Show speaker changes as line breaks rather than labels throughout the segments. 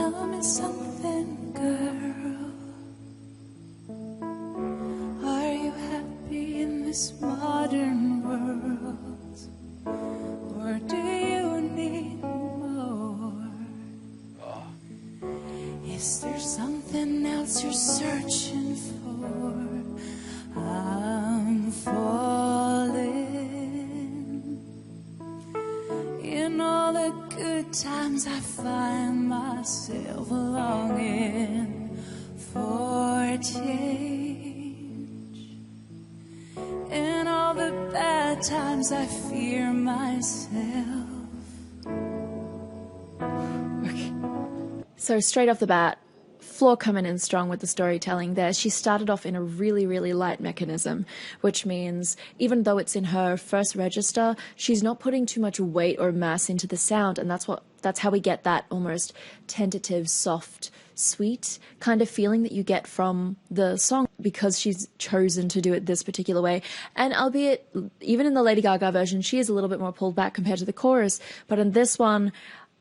Tell me something, girl. Are you happy in this modern world? Or do you need more? Is there something else you're searching for? I'm falling. In all the good times I find myself longing for change. In all the bad times I fear myself.
Okay. So straight off the bat, Floor coming in strong with the storytelling there. She started off in a really, really light mechanism, which means even though it's in her first register, she's not putting too much weight or mass into the sound, and that's how we get that almost tentative, soft, sweet kind of feeling that you get from the song, because she's chosen to do it this particular way. And albeit, even in the Lady Gaga version, she is a little bit more pulled back compared to the chorus, but in this one,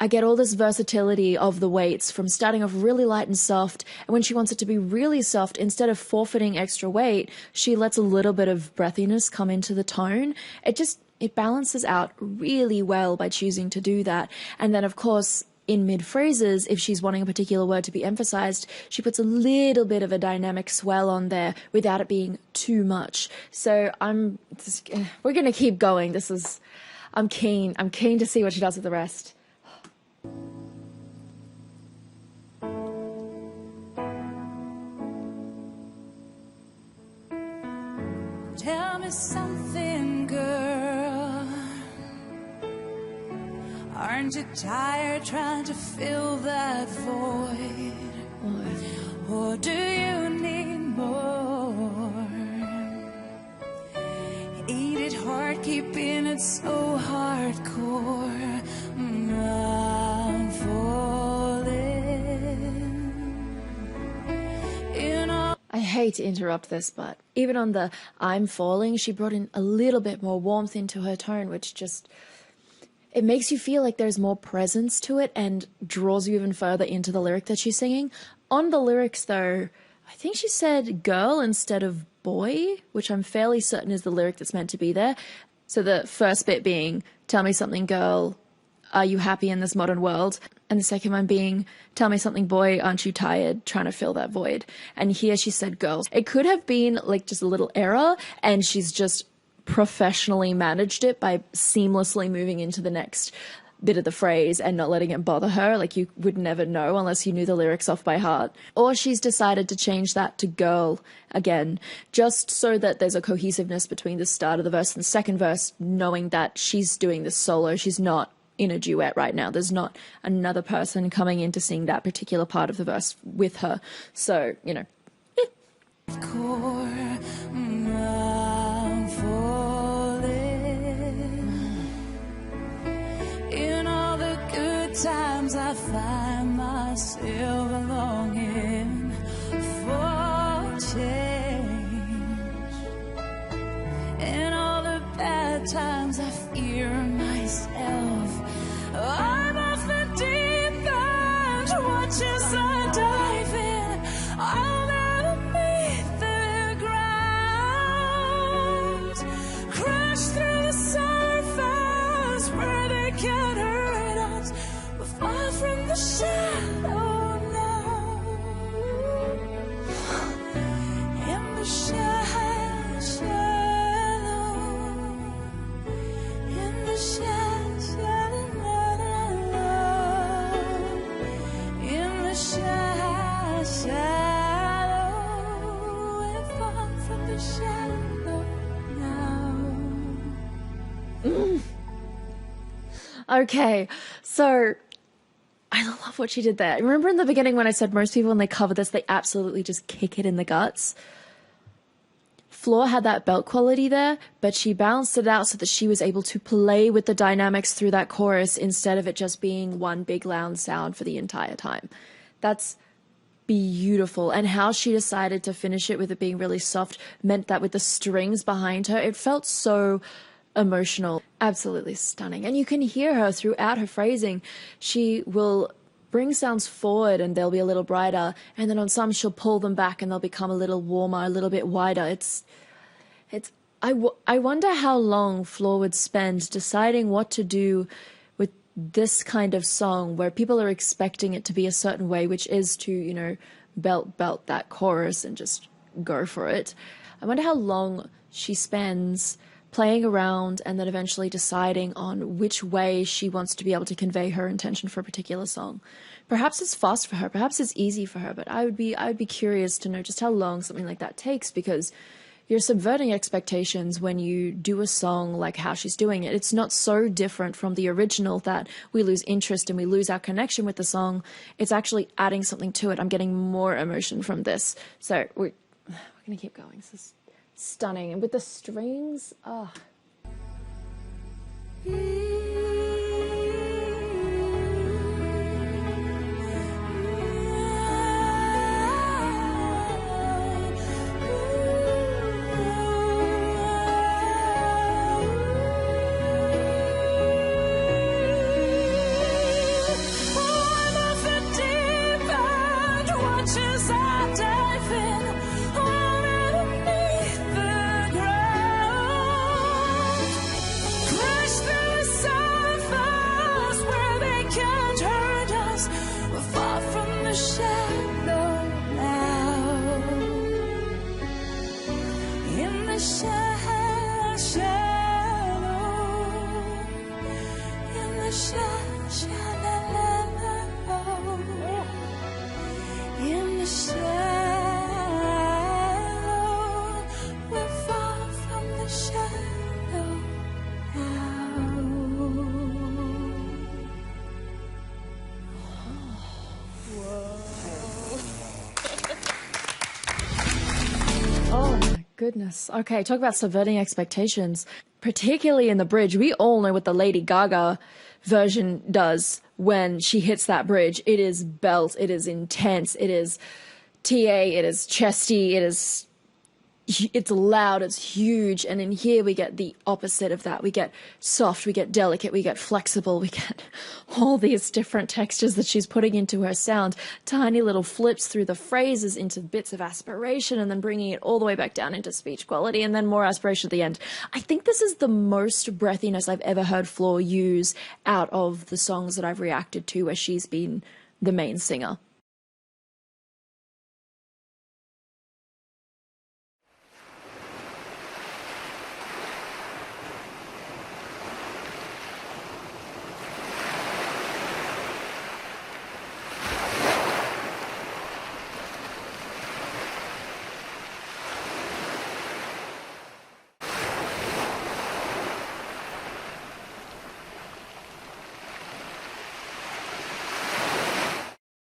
I get all this versatility of the weights from starting off really light and soft, and when she wants it to be really soft, instead of forfeiting extra weight, she lets a little bit of breathiness come into the tone. It balances out really well by choosing to do that. And then, of course, in mid-phrases, if she's wanting a particular word to be emphasized, she puts a little bit of a dynamic swell on there without it being too much. So we're going to keep going. I'm keen to see what she does with the rest.
Tell me something, girl. Aren't you tired trying to fill that void? Or do you need more? Eat it hard, keeping it so hardcore. I'm falling.
I hate to interrupt this, but even on the I'm falling, she brought in a little bit more warmth into her tone, which it makes you feel like there's more presence to it and draws you even further into the lyric that she's singing. On the lyrics, though, I think she said girl instead of boy, which I'm fairly certain is the lyric that's meant to be there. So the first bit being, tell me something, girl, are you happy in this modern world? And the second one being, tell me something, boy, aren't you tired trying to fill that void? And here she said girls. It could have been like just a little error, and she's just professionally managed it by seamlessly moving into the next bit of the phrase and not letting it bother her. Like, you would never know unless you knew the lyrics off by heart. Or she's decided to change that to girl again, just so that there's a cohesiveness between the start of the verse and the second verse, knowing that she's doing this solo. She's not in a duet right now. There's not another person coming in to sing that particular part of the verse with her. So, you know.
I'm falling. In all the good times I find myself longing for change. In all the bad times I fear myself. I'm off the deep end, watch as I dive in. I'll never meet the ground. Crash through the surface where they can't hurt us. We're far from the shadow now. In the shadow, in the shadow.
Okay, so I love what she did there. Remember in the beginning when I said most people when they cover this, they absolutely just kick it in the guts? Floor had that belt quality there, but she balanced it out so that she was able to play with the dynamics through that chorus instead of it just being one big loud sound for the entire time. That's beautiful. And how she decided to finish it with it being really soft meant that with the strings behind her, it felt so emotional. Absolutely stunning. And you can hear her throughout her phrasing. She will bring sounds forward and they'll be a little brighter, and then on some she'll pull them back and they'll become a little warmer, a little bit wider. I wonder how long Floor would spend deciding what to do with this kind of song where people are expecting it to be a certain way, which is to, you know, belt that chorus and just go for it. I wonder how long she spends playing around and then eventually deciding on which way she wants to be able to convey her intention for a particular song. Perhaps it's fast for her, perhaps it's easy for her, but I would be curious to know just how long something like that takes, because you're subverting expectations when you do a song like how she's doing it. It's not so different from the original that we lose interest and we lose our connection with the song. It's actually adding something to it. I'm getting more emotion from this. So we're going to keep going. This is stunning. And with the strings, goodness. Okay, talk about subverting expectations, particularly in the bridge. We all know what the Lady Gaga version does when she hits that bridge. It is belt, it is intense, it is TA, it is chesty, it's loud, it's huge. And in here we get the opposite of that. We get soft, we get delicate, we get flexible, we get all these different textures that she's putting into her sound, tiny little flips through the phrases into bits of aspiration and then bringing it all the way back down into speech quality and then more aspiration at the end. I think this is the most breathiness I've ever heard Floor use out of the songs that I've reacted to where she's been the main singer.